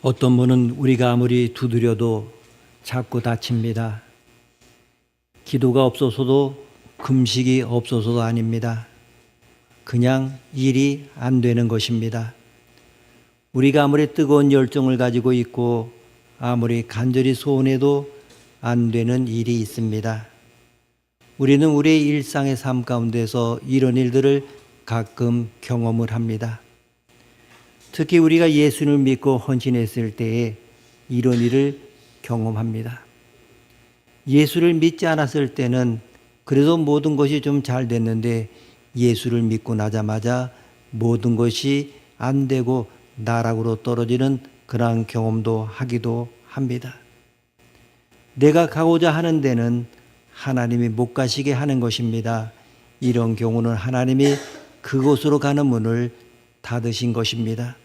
어떤 문은 우리가 아무리 두드려도 자꾸 닫힙니다. 기도가 없어서도 금식이 없어서도 아닙니다. 그냥 일이 안 되는 것입니다. 우리가 아무리 뜨거운 열정을 가지고 있고 아무리 간절히 소원해도 안 되는 일이 있습니다. 우리는 우리의 일상의 삶 가운데서 이런 일들을 가끔 경험을 합니다. 특히 우리가 예수를 믿고 헌신했을 때에 이런 일을 경험합니다. 예수를 믿지 않았을 때는 그래도 모든 것이 좀 잘 됐는데 예수를 믿고 나자마자 모든 것이 안 되고 나락으로 떨어지는 그러한 경험도 하기도 합니다. 내가 가고자 하는 데는 하나님이 못 가시게 하는 것입니다. 이런 경우는 하나님이 그곳으로 가는 문을 닫으신 것입니다.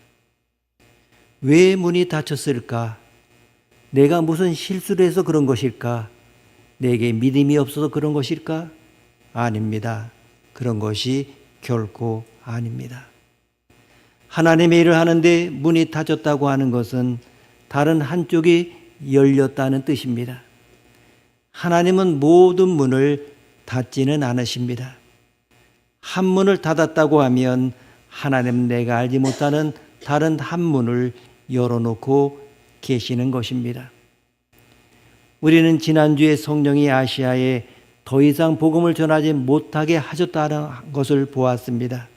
왜 문이 닫혔을까? 내가 무슨 실수를 해서 그런 것일까? 내게 믿음이 없어서 그런 것일까? 아닙니다. 그런 것이 결코 아닙니다. 하나님의 일을 하는데 문이 닫혔다고 하는 것은 다른 한쪽이 열렸다는 뜻입니다. 하나님은 모든 문을 닫지는 않으십니다. 한 문을 닫았다고 하면 하나님은 내가 알지 못하는 다른 한 문을 열어놓고 계시는 것입니다. 우리는 지난주에 성령이 아시아에 더 이상 복음을 전하지 못하게 하셨다는 것을 보았습니다.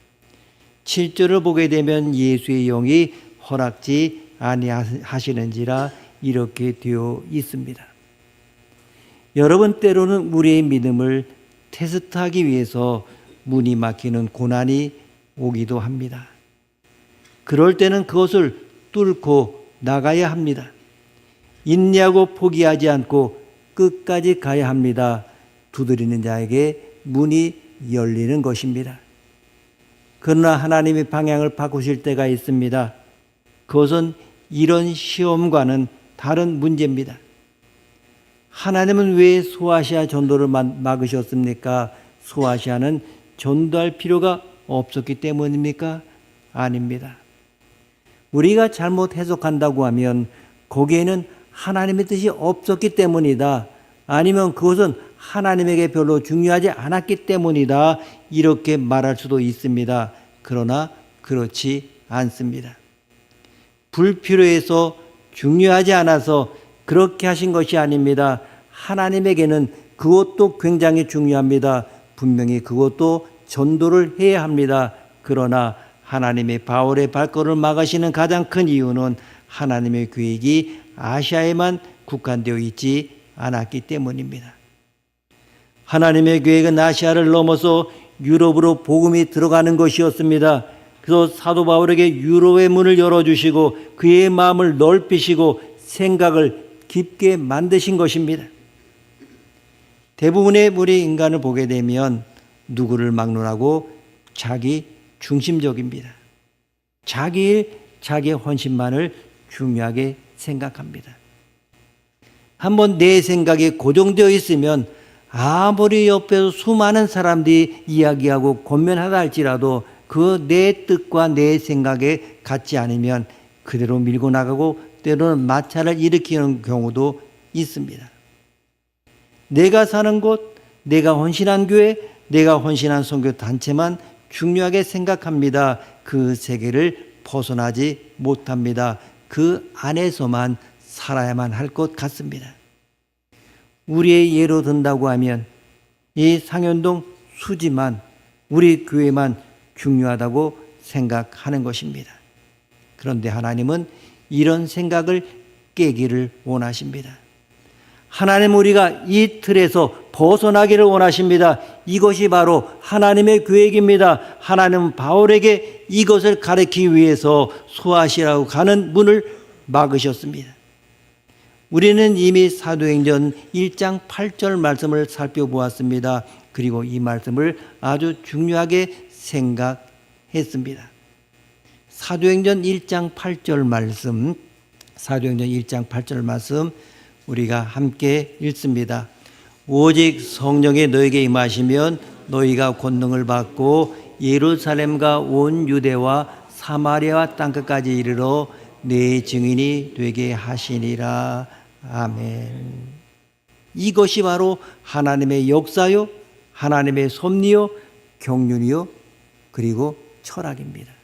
7절을 보게 되면 예수의 영이 허락지 아니하시는지라 이렇게 되어 있습니다. 여러분, 때로는 우리의 믿음을 테스트하기 위해서 문이 막히는 고난이 오기도 합니다. 그럴 때는 그것을 뚫고 나가야 합니다. 인내하고 포기하지 않고 끝까지 가야 합니다. 두드리는 자에게 문이 열리는 것입니다. 그러나 하나님의 방향을 바꾸실 때가 있습니다. 그것은 이런 시험과는 다른 문제입니다. 하나님은 왜 소아시아 전도를 막으셨습니까? 소아시아는 전도할 필요가 없었기 때문입니까? 아닙니다. 우리가 잘못 해석한다고 하면 거기에는 하나님의 뜻이 없었기 때문이다. 아니면 그것은 하나님에게 별로 중요하지 않았기 때문이다. 이렇게 말할 수도 있습니다. 그러나 그렇지 않습니다. 불필요해서 중요하지 않아서 그렇게 하신 것이 아닙니다. 하나님에게는 그것도 굉장히 중요합니다. 분명히 그것도 전도를 해야 합니다. 그러나 하나님의 바울의 발걸음을 막으시는 가장 큰 이유는 하나님의 계획이 아시아에만 국한되어 있지 않았기 때문입니다. 하나님의 계획은 아시아를 넘어서 유럽으로 복음이 들어가는 것이었습니다. 그래서 사도 바울에게 유럽의 문을 열어주시고 그의 마음을 넓히시고 생각을 깊게 만드신 것입니다. 대부분의 우리 인간을 보게 되면 누구를 막론하고 자기 중심적입니다. 자기 일, 자기의 헌신만을 중요하게 생각합니다. 한번 내 생각이 고정되어 있으면 아무리 옆에서 수많은 사람들이 이야기하고 권면하다 할지라도 그 내 뜻과 내 생각에 같지 않으면 그대로 밀고 나가고 때로는 마찰을 일으키는 경우도 있습니다. 내가 사는 곳, 내가 헌신한 교회, 내가 헌신한 선교 단체만 중요하게 생각합니다. 그 세계를 벗어나지 못합니다. 그 안에서만 살아야만 할 것 같습니다. 우리의 예로 든다고 하면 이 상현동 수지만 우리 교회만 중요하다고 생각하는 것입니다. 그런데 하나님은 이런 생각을 깨기를 원하십니다. 하나님 우리가 이 틀에서 벗어나기를 원하십니다. 이것이 바로 하나님의 계획입니다. 하나님은 바울에게 이것을 가르치기 위해서 소아시아로 가는 문을 막으셨습니다. 우리는 이미 사도행전 1장 8절 말씀을 살펴보았습니다. 그리고 이 말씀을 아주 중요하게 생각했습니다. 사도행전 1장 8절 말씀, 사도행전 1장 8절 말씀 우리가 함께 읽습니다. 오직 성령이 너에게 임하시면 너희가 권능을 받고 예루살렘과 온 유대와 사마리아와 땅끝까지 이르러 내 증인이 되게 하시니라. 아멘. 이것이 바로 하나님의 역사요, 하나님의 섭리요, 경륜이요, 그리고 철학입니다.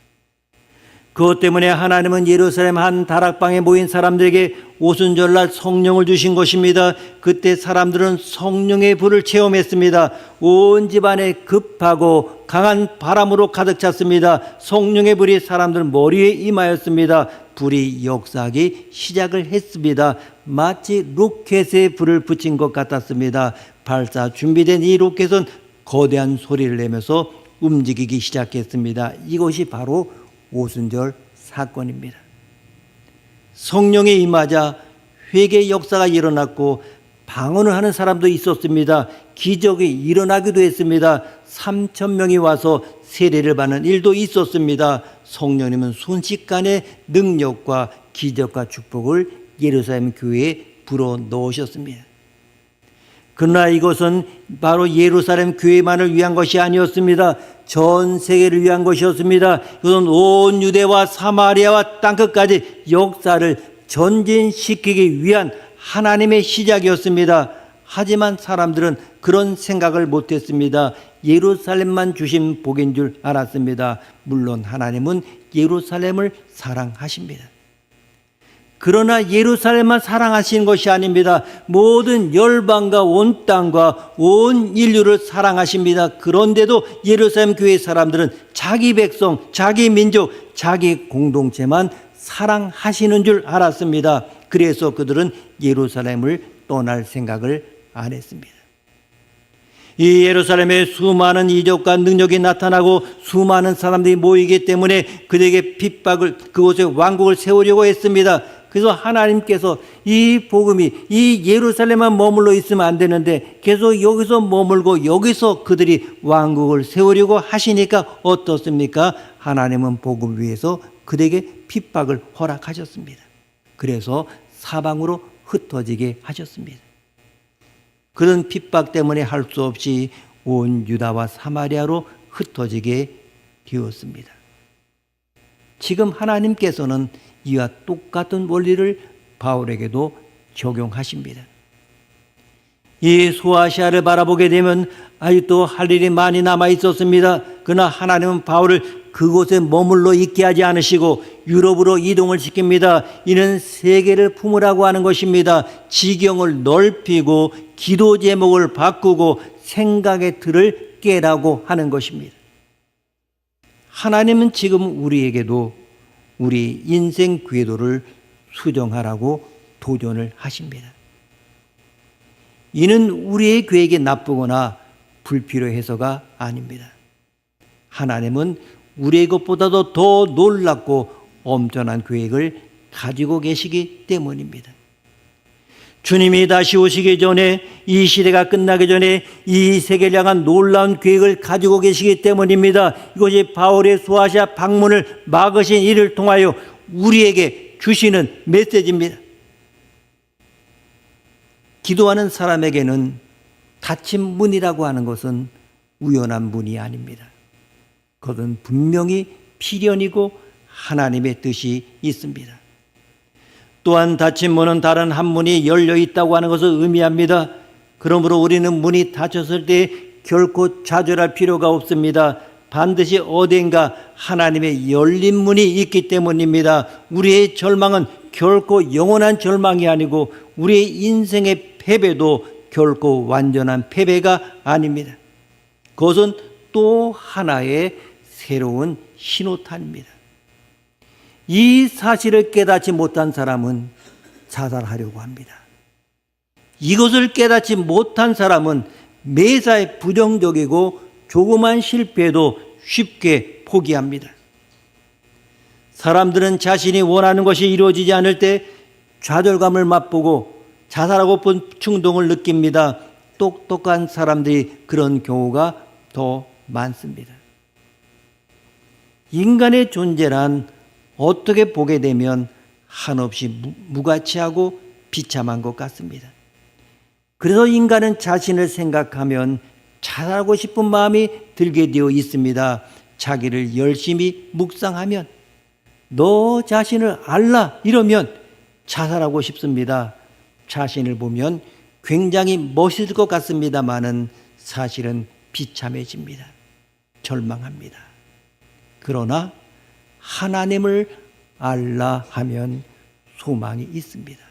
그것 때문에 하나님은 예루살렘 한 다락방에 모인 사람들에게 오순절날 성령을 주신 것입니다. 그때 사람들은 성령의 불을 체험했습니다. 온 집안에 급하고 강한 바람으로 가득 찼습니다. 성령의 불이 사람들 머리에 임하였습니다. 불이 역사하기 시작을 했습니다. 마치 로켓에 불을 붙인 것 같았습니다. 발사 준비된 이 로켓은 거대한 소리를 내면서 움직이기 시작했습니다. 이것이 바로 오순절 사건입니다. 성령에 임하자 회개 역사가 일어났고 방언을 하는 사람도 있었습니다. 기적이 일어나기도 했습니다. 3,000명이 와서 세례를 받는 일도 있었습니다. 성령님은 순식간에 능력과 기적과 축복을 예루살렘 교회에 불어 넣으셨습니다. 그러나 이것은 바로 예루살렘 교회만을 위한 것이 아니었습니다. 전 세계를 위한 것이었습니다. 이것은 온 유대와 사마리아와 땅끝까지 역사를 전진시키기 위한 하나님의 시작이었습니다. 하지만 사람들은 그런 생각을 못했습니다. 예루살렘만 주신 복인 줄 알았습니다. 물론 하나님은 예루살렘을 사랑하십니다. 그러나 예루살렘만 사랑하시는 것이 아닙니다. 모든 열방과 온 땅과 온 인류를 사랑하십니다. 그런데도 예루살렘 교회 사람들은 자기 백성, 자기 민족, 자기 공동체만 사랑하시는 줄 알았습니다. 그래서 그들은 예루살렘을 떠날 생각을 안 했습니다. 이 예루살렘에 수많은 이적과 능력이 나타나고 수많은 사람들이 모이기 때문에 그들에게 핍박을, 그곳에 왕국을 세우려고 했습니다. 그래서 하나님께서 이 복음이 이 예루살렘만 머물러 있으면 안 되는데 계속 여기서 머물고 여기서 그들이 왕국을 세우려고 하시니까 어떻습니까? 하나님은 복음 위에서 그들에게 핍박을 허락하셨습니다. 그래서 사방으로 흩어지게 하셨습니다. 그런 핍박 때문에 할 수 없이 온 유다와 사마리아로 흩어지게 되었습니다. 지금 하나님께서는 이와 똑같은 원리를 바울에게도 적용하십니다. 이 소아시아를 바라보게 되면 아직도 할 일이 많이 남아 있었습니다. 그러나 하나님은 바울을 그곳에 머물러 있게 하지 않으시고 유럽으로 이동을 시킵니다. 이는 세계를 품으라고 하는 것입니다. 지경을 넓히고 기도 제목을 바꾸고 생각의 틀을 깨라고 하는 것입니다. 하나님은 지금 우리에게도 우리 인생 궤도를 수정하라고 도전을 하십니다. 이는 우리의 계획이 나쁘거나 불필요해서가 아닙니다. 하나님은 우리의 것보다도 더 놀랍고 엄청난 계획을 가지고 계시기 때문입니다. 주님이 다시 오시기 전에, 이 시대가 끝나기 전에 이 세계를 향한 놀라운 계획을 가지고 계시기 때문입니다. 이것이 바울의 소아시아 방문을 막으신 이를 통하여 우리에게 주시는 메시지입니다. 기도하는 사람에게는 닫힌 문이라고 하는 것은 우연한 문이 아닙니다. 그것은 분명히 필연이고 하나님의 뜻이 있습니다. 또한 닫힌 문은 다른 한 문이 열려 있다고 하는 것을 의미합니다. 그러므로 우리는 문이 닫혔을 때 결코 좌절할 필요가 없습니다. 반드시 어딘가 하나님의 열린 문이 있기 때문입니다. 우리의 절망은 결코 영원한 절망이 아니고 우리의 인생의 패배도 결코 완전한 패배가 아닙니다. 그것은 또 하나의 새로운 신호탄입니다. 이 사실을 깨닫지 못한 사람은 자살하려고 합니다. 이것을 깨닫지 못한 사람은 매사에 부정적이고 조그만 실패도 쉽게 포기합니다. 사람들은 자신이 원하는 것이 이루어지지 않을 때 좌절감을 맛보고 자살하고픈 충동을 느낍니다. 똑똑한 사람들이 그런 경우가 더 많습니다. 인간의 존재란 어떻게 보게 되면 한없이 무가치하고 비참한 것 같습니다. 그래서 인간은 자신을 생각하면 자살하고 싶은 마음이 들게 되어 있습니다. 자기를 열심히 묵상하면 너 자신을 알라 이러면 자살하고 싶습니다. 자신을 보면 굉장히 멋있을 것 같습니다마는 사실은 비참해집니다. 절망합니다. 그러나 하나님을 알라 하면 소망이 있습니다.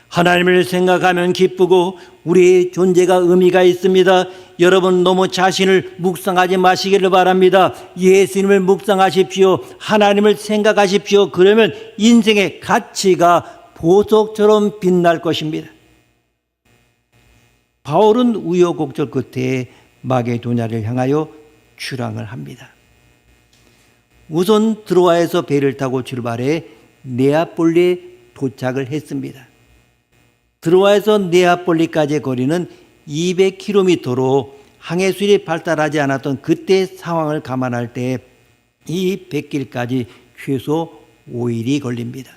하나님을 생각하면 기쁘고 우리의 존재가 의미가 있습니다. 여러분 너무 자신을 묵상하지 마시기를 바랍니다. 예수님을 묵상하십시오. 하나님을 생각하십시오. 그러면 인생의 가치가 보석처럼 빛날 것입니다. 바울은 우여곡절 끝에 마게도냐를 향하여 출항을 합니다. 우선 드로아에서 배를 타고 출발해 네아폴리에 도착을 했습니다. 드로아에서 네아폴리까지의 거리는 200km로 항해술이 발달하지 않았던 그때 상황을 감안할 때 이 백길까지 최소 5일이 걸립니다.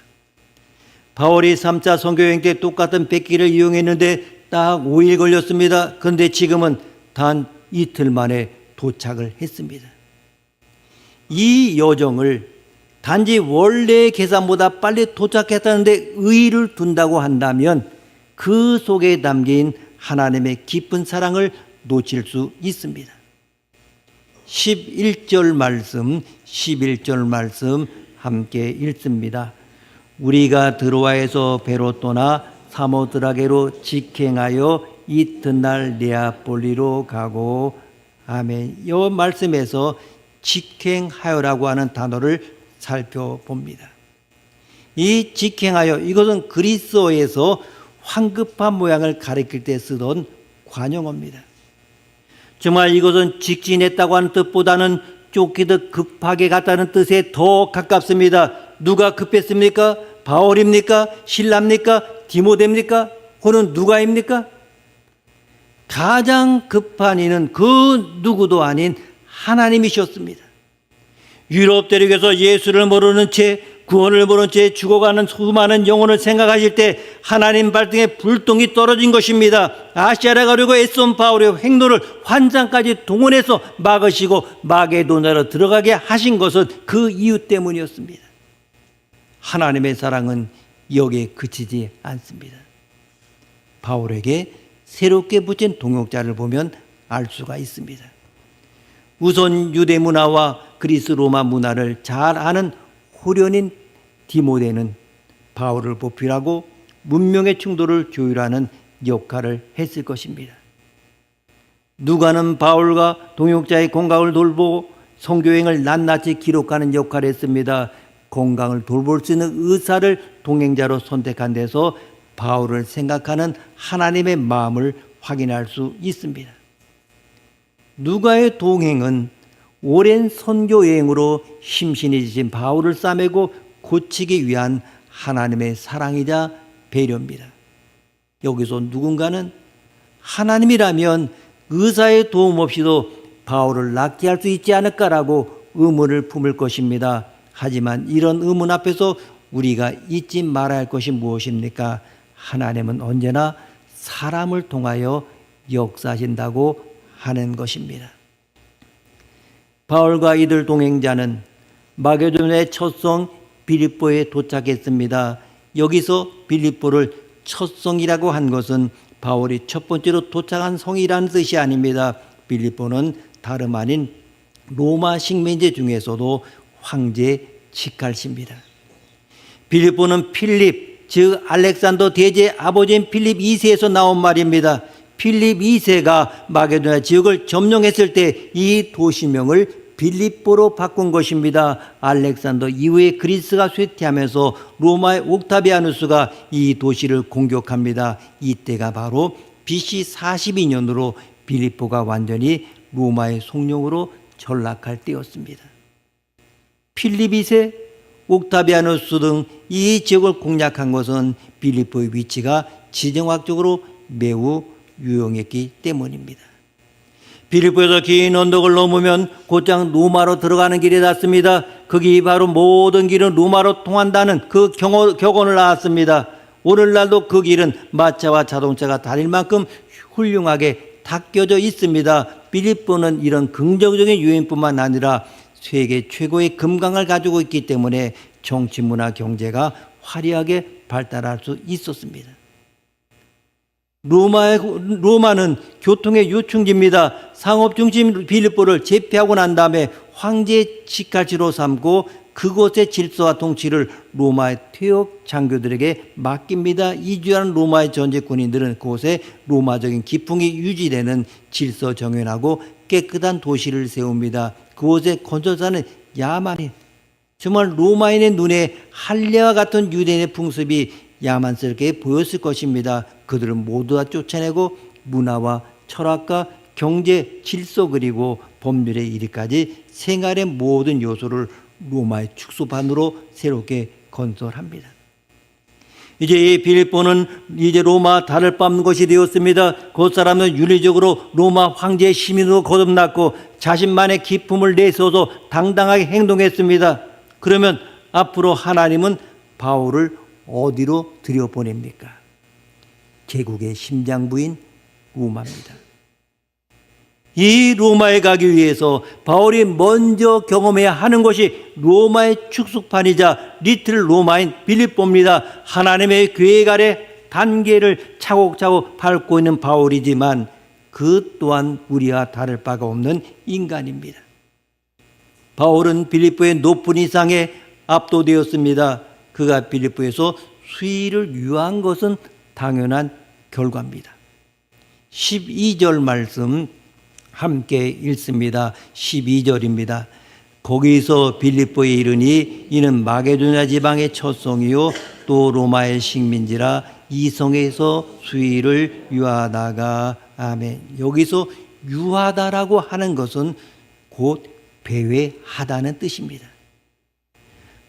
바울이 3차 선교여행 때 똑같은 백길을 이용했는데 딱 5일 걸렸습니다. 그런데 지금은 단 이틀 만에 도착을 했습니다. 이 여정을 단지 원래의 계산보다 빨리 도착했다는데 의의를 둔다고 한다면 그 속에 담긴 하나님의 깊은 사랑을 놓칠 수 있습니다. 11절 말씀 함께 읽습니다. 우리가 드로아에서 배로 떠나 사모드라게로 직행하여 이튿날 네아폴리로 가고 아멘. 이 말씀에서 직행하여라고 하는 단어를 살펴봅니다. 이 직행하여 이것은 그리스어에서 황급한 모양을 가리킬 때 쓰던 관용어입니다. 정말 이것은 직진했다고 하는 뜻보다는 쫓기듯 급하게 갔다는 뜻에 더 가깝습니다. 누가 급했습니까? 바울입니까? 실라입니까? 디모데입니까? 혹은 누가입니까? 가장 급한 이는 그 누구도 아닌 하나님이셨습니다. 유럽 대륙에서 예수를 모르는 채 구원을 모른 채 죽어가는 수많은 영혼을 생각하실 때 하나님 발등에 불똥이 떨어진 것입니다. 아시아에 가려고 애써온 바울의 행로를 환장까지 동원해서 막으시고 마게도냐로 들어가게 하신 것은 그 이유 때문이었습니다. 하나님의 사랑은 여기에 그치지 않습니다. 바울에게 새롭게 붙인 동역자를 보면 알 수가 있습니다. 우선 유대 문화와 그리스 로마 문화를 잘 아는 호련인 디모데는 바울을 보필하고 문명의 충돌을 조율하는 역할을 했을 것입니다. 누가는 바울과 동역자의 건강을 돌보고 선교행을 낱낱이 기록하는 역할을 했습니다. 건강을 돌볼 수 있는 의사를 동행자로 선택한 데서 바울을 생각하는 하나님의 마음을 확인할 수 있습니다. 누가의 동행은 오랜 선교 여행으로 심신이 지친 바울을 싸매고 고치기 위한 하나님의 사랑이자 배려입니다. 여기서 누군가는 하나님이라면 의사의 도움 없이도 바울을 낫게 할 수 있지 않을까라고 의문을 품을 것입니다. 하지만 이런 의문 앞에서 우리가 잊지 말아야 할 것이 무엇입니까? 하나님은 언제나 사람을 통하여 역사하신다고 하는 것입니다. 바울과 이들 동행자는 마게도냐의 첫 성 빌립보에 도착했습니다. 여기서 빌립보를 첫 성이라고 한 것은 바울이 첫 번째로 도착한 성이라는 뜻이 아닙니다. 빌립보는 다름 아닌 로마 식민지 중에서도 황제 치칼시입니다. 빌립보는 필립, 즉 알렉산더 대제의 아버지인 필립 2세에서 나온 말입니다. 필립 2세가 마게도냐 지역을 점령했을 때 이 도시명을 빌립보로 바꾼 것입니다. 알렉산더 이후에 그리스가 쇠퇴하면서 로마의 옥타비아누스가 이 도시를 공격합니다. 이때가 바로 BC 42년으로 빌립보가 완전히 로마의 속령으로 전락할 때였습니다. 필립 2세, 옥타비아누스 등 이 지역을 공략한 것은 빌립보의 위치가 지정학적으로 매우 유용했기 때문입니다. 빌립보에서 긴 언덕을 넘으면 곧장 로마로 들어가는 길이 닿습니다. 거기 바로 모든 길은 로마로 통한다는 그 격언을 낳았습니다. 오늘날도 그 길은 마차와 자동차가 다닐 만큼 훌륭하게 닦여져 있습니다. 빌립보는 이런 긍정적인 유행뿐만 아니라 세계 최고의 금강을 가지고 있기 때문에 정치, 문화, 경제가 화려하게 발달할 수 있었습니다. 로마는 교통의 요충지입니다. 상업 중심 빌립보를 제패하고 난 다음에 황제의 직가지로 삼고 그곳의 질서와 통치를 로마의 퇴역 장교들에게 맡깁니다. 이주하는 로마의 전제 군인들은 그곳에 로마적인 기풍이 유지되는 질서 정연하고 깨끗한 도시를 세웁니다. 그곳의 건설사는 야만인, 정말 로마인의 눈에 할례와 같은 유대인의 풍습이 야만스럽게 보였을 것입니다. 그들은 모두 다 쫓아내고 문화와 철학과 경제, 질서 그리고 법률에 이르기까지 생활의 모든 요소를 로마의 축소판으로 새롭게 건설합니다. 이제 이 빌립보는 이제 로마 달을 밟는 것이 되었습니다. 그 사람은 윤리적으로 로마 황제의 시민으로 거듭났고 자신만의 기품을 내세워서 당당하게 행동했습니다. 그러면 앞으로 하나님은 바울을 어디로 들여보냅니까? 제국의 심장부인 로마입니다. 이 로마에 가기 위해서 바울이 먼저 경험해야 하는 것이 로마의 축소판이자 리틀 로마인 빌립보입니다. 하나님의 계획 아래 단계를 차곡차곡 밟고 있는 바울이지만 그 또한 우리와 다를 바가 없는 인간입니다. 바울은 빌립보의 높은 이상에 압도되었습니다. 그가 빌립보에서 수의를 유한 것은 당연한 결과입니다. 12절 말씀 함께 읽습니다. 12절입니다. 거기서 빌립보에 이르니 이는 마게도냐 지방의 첫 성이요 또 로마의 식민지라 이 성에서 수의를 유하다가 아멘. 여기서 유하다라고 하는 것은 곧 배회하다는 뜻입니다.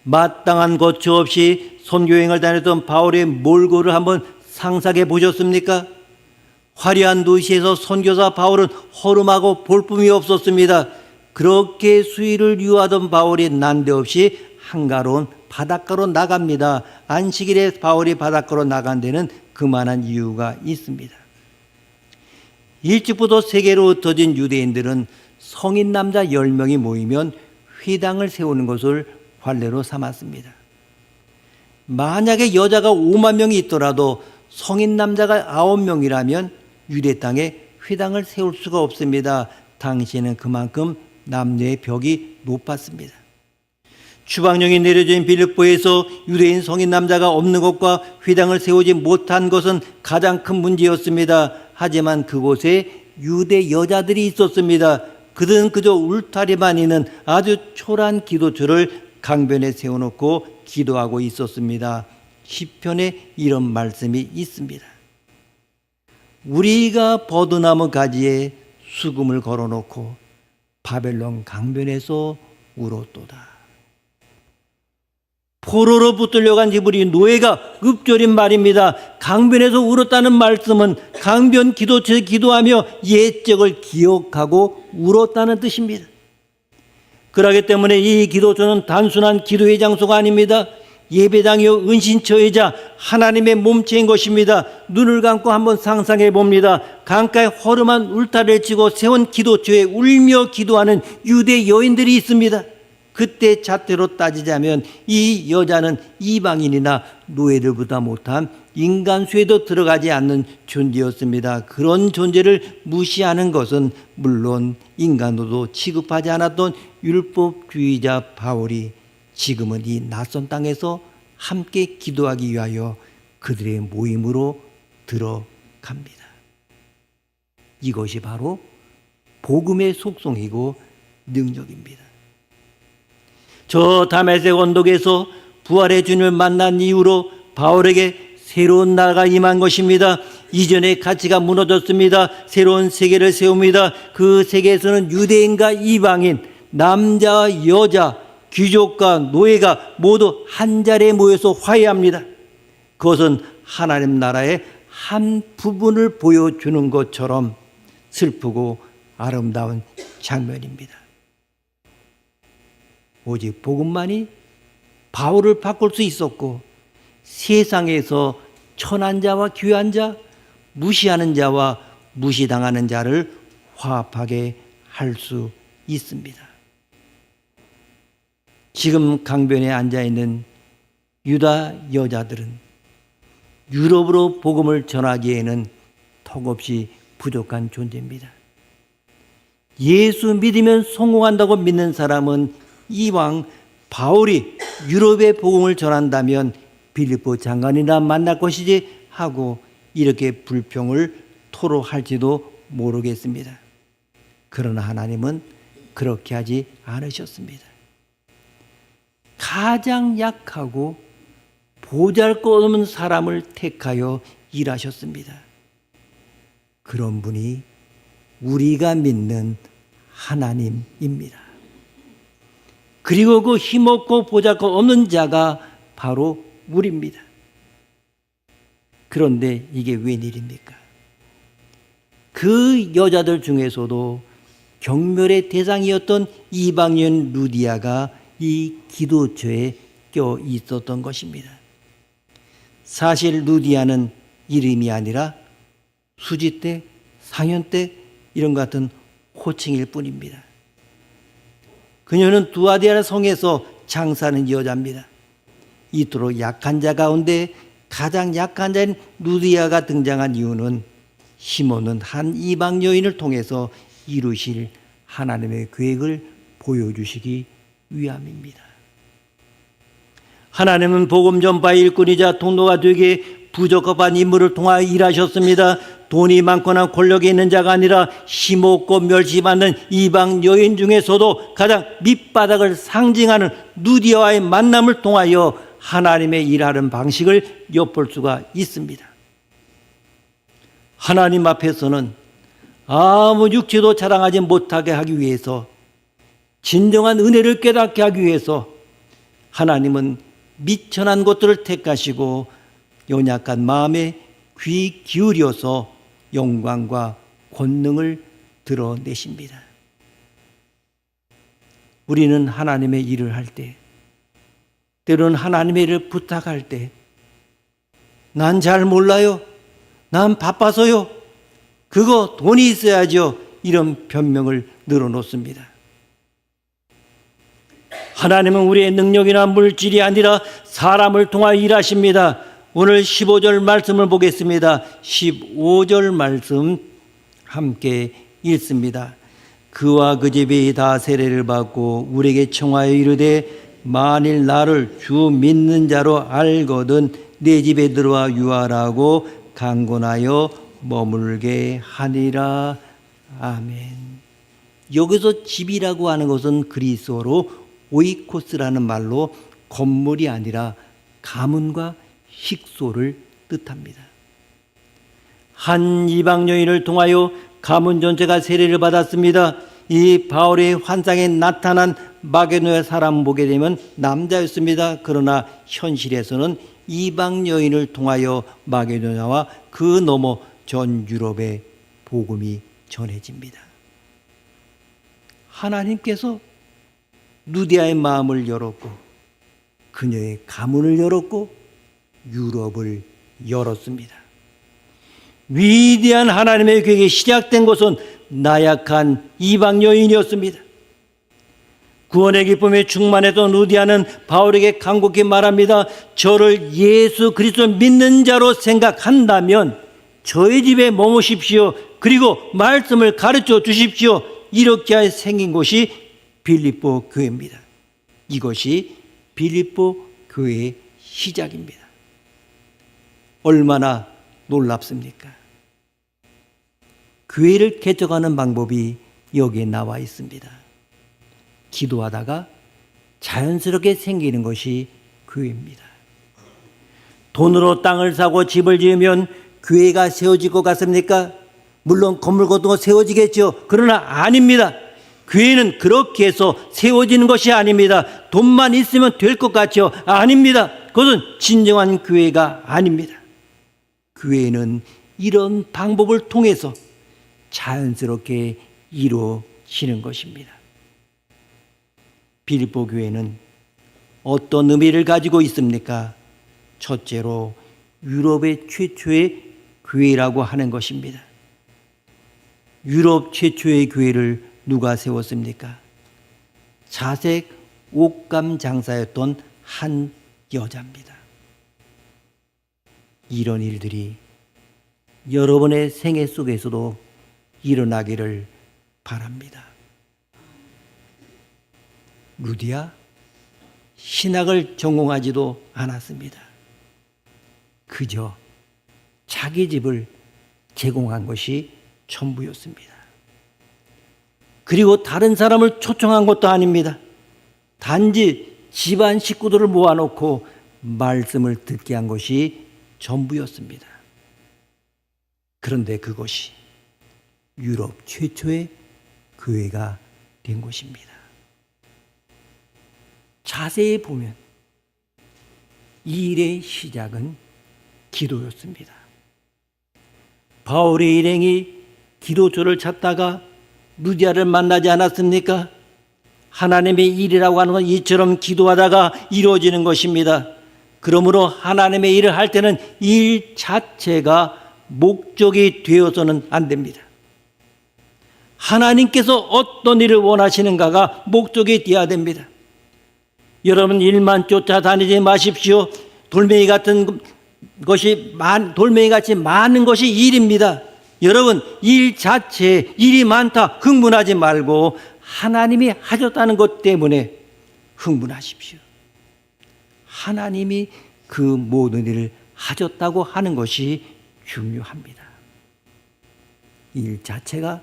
마땅한 거처 없이 선교행을 다녔던 바울의 몰골을 한번 상상해 보셨습니까? 화려한 도시에서 선교사 바울은 허름하고 볼품이 없었습니다. 그렇게 수의를 유하던 바울이 난데없이 한가로운 바닷가로 나갑니다. 안식일에 바울이 바닷가로 나간 데는 그만한 이유가 있습니다. 일찍부터 세계로 흩어진 유대인들은 성인 남자 10명이 모이면 회당을 세우는 것을 관례로 삼았습니다. 만약에 여자가 5만 명이 있더라도 성인 남자가 9명이라면 유대 땅에 회당을 세울 수가 없습니다. 당시에는 그만큼 남녀의 벽이 높았습니다. 추방령이 내려진 빌립보에서 유대인 성인 남자가 없는 것과 회당을 세우지 못한 것은 가장 큰 문제였습니다. 하지만 그곳에 유대 여자들이 있었습니다. 그들은 그저 울타리만 있는 아주 초라한 기도처를 강변에 세워놓고 기도하고 있었습니다. 시편에 이런 말씀이 있습니다. 우리가 버드나무 가지에 수금을 걸어놓고 바벨론 강변에서 울었도다. 포로로 붙들려간 지불이 노예가 읊조린 말입니다. 강변에서 울었다는 말씀은 강변 기도처에 기도하며 옛적을 기억하고 울었다는 뜻입니다. 그러기 때문에 이 기도처는 단순한 기도의 장소가 아닙니다. 예배당이요 은신처이자 하나님의 몸체인 것입니다. 눈을 감고 한번 상상해 봅니다. 강가에 허름한 울타리를 치고 세운 기도처에 울며 기도하는 유대 여인들이 있습니다. 그때 잣대로 따지자면 이 여자는 이방인이나 노예들보다 못한 인간수에도 들어가지 않는 존재였습니다. 그런 존재를 무시하는 것은 물론 인간으로도 취급하지 않았던 율법주의자 바울이 지금은 이 낯선 땅에서 함께 기도하기 위하여 그들의 모임으로 들어갑니다. 이것이 바로 복음의 속성이고 능력입니다. 저 다메섹 언덕에서 부활의 주님을 만난 이후로 바울에게 새로운 나라가 임한 것입니다. 이전의 가치가 무너졌습니다. 새로운 세계를 세웁니다. 그 세계에서는 유대인과 이방인, 남자와 여자, 귀족과 노예가 모두 한 자리에 모여서 화해합니다. 그것은 하나님 나라의 한 부분을 보여주는 것처럼 슬프고 아름다운 장면입니다. 오직 복음만이 바울을 바꿀 수 있었고 세상에서 천한 자와 귀한 자, 무시하는 자와 무시당하는 자를 화합하게 할 수 있습니다. 지금 강변에 앉아있는 유다 여자들은 유럽으로 복음을 전하기에는 턱없이 부족한 존재입니다. 예수 믿으면 성공한다고 믿는 사람은 이왕 바울이 유럽의 복음을 전한다면 빌립보 장관이나 만날 것이지 하고 이렇게 불평을 토로할지도 모르겠습니다. 그러나 하나님은 그렇게 하지 않으셨습니다. 가장 약하고 보잘것없는 사람을 택하여 일하셨습니다. 그런 분이 우리가 믿는 하나님입니다. 그리고 그 힘없고 보잘것없는 자가 바로 우리입니다. 그런데 이게 웬일입니까? 그 여자들 중에서도 경멸의 대상이었던 이방인 루디아가 이 기도처에 껴 있었던 것입니다. 사실 루디아는 이름이 아니라 수지대, 상현대 이런 같은 호칭일 뿐입니다. 그녀는 두아디아 성에서 장사하는 여자입니다. 이토록 약한 자 가운데 가장 약한 자인 루디아가 등장한 이유는 힘없는 한 이방 여인을 통해서 이루실 하나님의 계획을 보여주시기 위함입니다. 하나님은 복음 전파의 일꾼이자 통로가 되게 부적합한 인물을 통하여 일하셨습니다. 돈이 많거나 권력이 있는 자가 아니라 힘없고 멸시받는 이방 여인 중에서도 가장 밑바닥을 상징하는 루디아와의 만남을 통하여 하나님의 일하는 방식을 엿볼 수가 있습니다. 하나님 앞에서는 아무 육체도 자랑하지 못하게 하기 위해서, 진정한 은혜를 깨닫게 하기 위해서 하나님은 미천한 것들을 택하시고 연약한 마음에 귀 기울여서 영광과 권능을 드러내십니다. 우리는 하나님의 일을 할 때, 때로는 하나님의 일을 부탁할 때, 난 잘 몰라요, 난 바빠서요, 그거 돈이 있어야죠, 이런 변명을 늘어놓습니다. 하나님은 우리의 능력이나 물질이 아니라 사람을 통하여 일하십니다. 오늘 15절 말씀을 보겠습니다. 15절 말씀 함께 읽습니다. 그와 그 집이 다 세례를 받고 우리에게 청하여 이르되 만일 나를 주 믿는 자로 알거든 내 집에 들어와 유하라고 강권하여 머물게 하니라. 아멘. 여기서 집이라고 하는 것은 그리스어로 오이코스라는 말로 건물이 아니라 가문과 식소를 뜻합니다. 한 이방 여인을 통하여 가문 전체가 세례를 받았습니다. 이 바울의 환상에 나타난 마게도냐 사람 보게 되면 남자였습니다. 그러나 현실에서는 이방 여인을 통하여 마게도냐와 그 너머 전 유럽의 복음이 전해집니다. 하나님께서 루디아의 마음을 열었고 그녀의 가문을 열었고 유럽을 열었습니다. 위대한 하나님의 계획이 시작된 것은 나약한 이방 여인이었습니다. 구원의 기쁨에 충만했던 루디아는 바울에게 간곡히 말합니다. 저를 예수 그리스도 믿는 자로 생각한다면 저희 집에 머무십시오. 그리고 말씀을 가르쳐 주십시오. 이렇게 생긴 곳이 빌립보 교회입니다. 이것이 빌립보 교회의 시작입니다. 얼마나 놀랍습니까? 교회를 개척하는 방법이 여기에 나와 있습니다. 기도하다가 자연스럽게 생기는 것이 교회입니다. 돈으로 땅을 사고 집을 지으면 교회가 세워질 것 같습니까? 물론 건물 같은 거 세워지겠죠. 그러나 아닙니다. 교회는 그렇게 해서 세워지는 것이 아닙니다. 돈만 있으면 될 것 같죠? 아닙니다. 그것은 진정한 교회가 아닙니다. 교회는 이런 방법을 통해서 자연스럽게 이루어지는 것입니다. 빌립보 교회는 어떤 의미를 가지고 있습니까? 첫째로 유럽의 최초의 교회라고 하는 것입니다. 유럽 최초의 교회를 누가 세웠습니까? 자색 옷감 장사였던 한 여자입니다. 이런 일들이 여러분의 생애 속에서도 일어나기를 바랍니다. 루디아 신학을 전공하지도 않았습니다. 그저 자기 집을 제공한 것이 전부였습니다. 그리고 다른 사람을 초청한 것도 아닙니다. 단지 집안 식구들을 모아놓고 말씀을 듣게 한 것이 전부였습니다. 그런데 그것이 유럽 최초의 교회가 된 것입니다. 자세히 보면 이 일의 시작은 기도였습니다. 바울의 일행이 기도처를 찾다가 루디아를 만나지 않았습니까? 하나님의 일이라고 하는 건 이처럼 기도하다가 이루어지는 것입니다. 그러므로 하나님의 일을 할 때는 일 자체가 목적이 되어서는 안 됩니다. 하나님께서 어떤 일을 원하시는가가 목적이 되어야 됩니다. 여러분 일만 쫓아다니지 마십시오. 돌멩이 같이 많은 것이 일입니다. 여러분 일 자체에 일이 많다 흥분하지 말고 하나님이 하셨다는 것 때문에 흥분하십시오. 하나님이 그 모든 일을 하셨다고 하는 것이 중요합니다. 일 자체가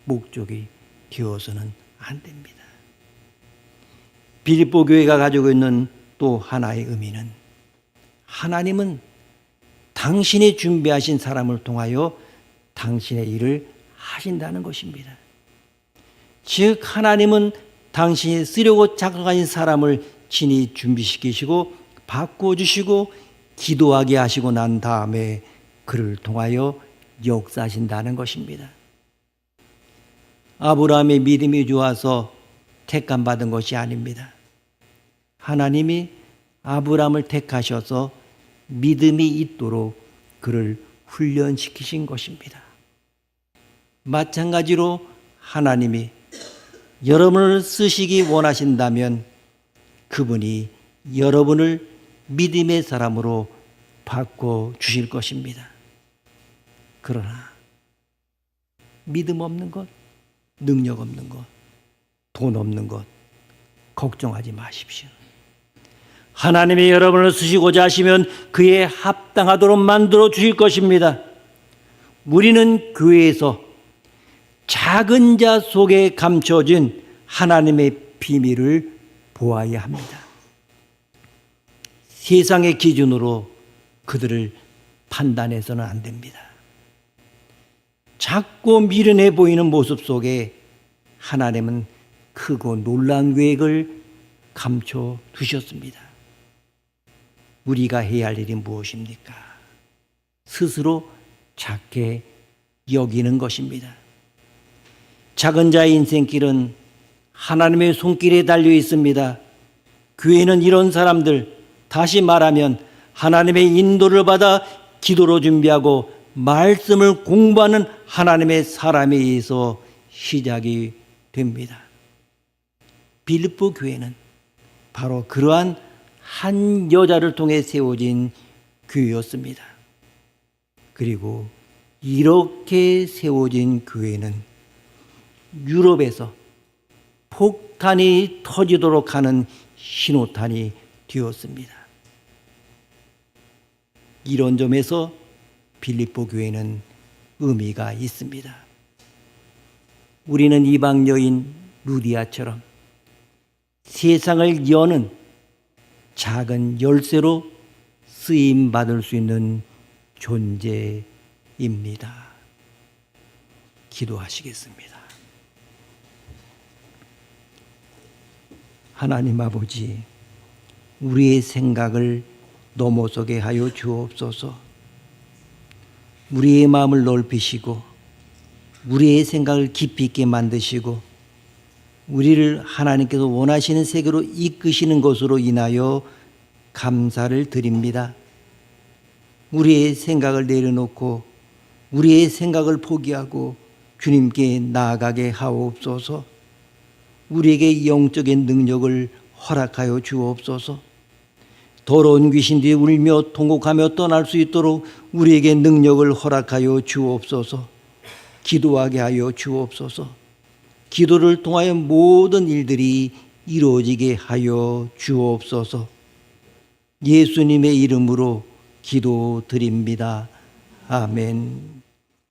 목적이 되어서는 안 됩니다. 빌립보 교회가 가지고 있는 또 하나의 의미는 하나님은 당신이 준비하신 사람을 통하여 당신의 일을 하신다는 것입니다. 즉 하나님은 당신이 쓰려고 작정하신 사람을 친히 준비시키시고 바꿔주시고 기도하게 하시고 난 다음에 그를 통하여 역사하신다는 것입니다. 아브라함의 믿음이 좋아서 택감 받은 것이 아닙니다. 하나님이 아브라함을 택하셔서 믿음이 있도록 그를 훈련시키신 것입니다. 마찬가지로 하나님이 여러분을 쓰시기 원하신다면 그분이 여러분을 믿음의 사람으로 바꿔주실 것입니다. 그러나 믿음 없는 것, 능력 없는 것, 돈 없는 것 걱정하지 마십시오. 하나님이 여러분을 쓰시고자 하시면 그에 합당하도록 만들어 주실 것입니다. 우리는 교회에서 작은 자 속에 감춰진 하나님의 비밀을 보아야 합니다. 세상의 기준으로 그들을 판단해서는 안 됩니다. 작고 미련해 보이는 모습 속에 하나님은 크고 놀라운 계획을 감춰 두셨습니다. 우리가 해야 할 일이 무엇입니까? 스스로 작게 여기는 것입니다. 작은 자의 인생길은 하나님의 손길에 달려 있습니다. 교회는 이런 사람들, 다시 말하면 하나님의 인도를 받아 기도로 준비하고 말씀을 공부하는 하나님의 사람에 의해서 시작이 됩니다. 빌립보 교회는 바로 그러한 한 여자를 통해 세워진 교회였습니다. 그리고 이렇게 세워진 교회는 유럽에서 폭탄이 터지도록 하는 신호탄이 되었습니다. 이런 점에서 빌립보 교회는 의미가 있습니다. 우리는 이방 여인 루디아처럼 세상을 여는 작은 열쇠로 쓰임 받을 수 있는 존재입니다. 기도하시겠습니다. 하나님 아버지, 우리의 생각을 넘어서게 하여 주옵소서. 우리의 마음을 넓히시고 우리의 생각을 깊이 있게 만드시고 우리를 하나님께서 원하시는 세계로 이끄시는 것으로 인하여 감사를 드립니다. 우리의 생각을 내려놓고 우리의 생각을 포기하고 주님께 나아가게 하옵소서. 우리에게 영적인 능력을 허락하여 주옵소서. 더러운 귀신들이 울며 통곡하며 떠날 수 있도록 우리에게 능력을 허락하여 주옵소서. 기도하게 하여 주옵소서. 기도를 통하여 모든 일들이 이루어지게 하여 주옵소서. 예수님의 이름으로 기도드립니다. 아멘.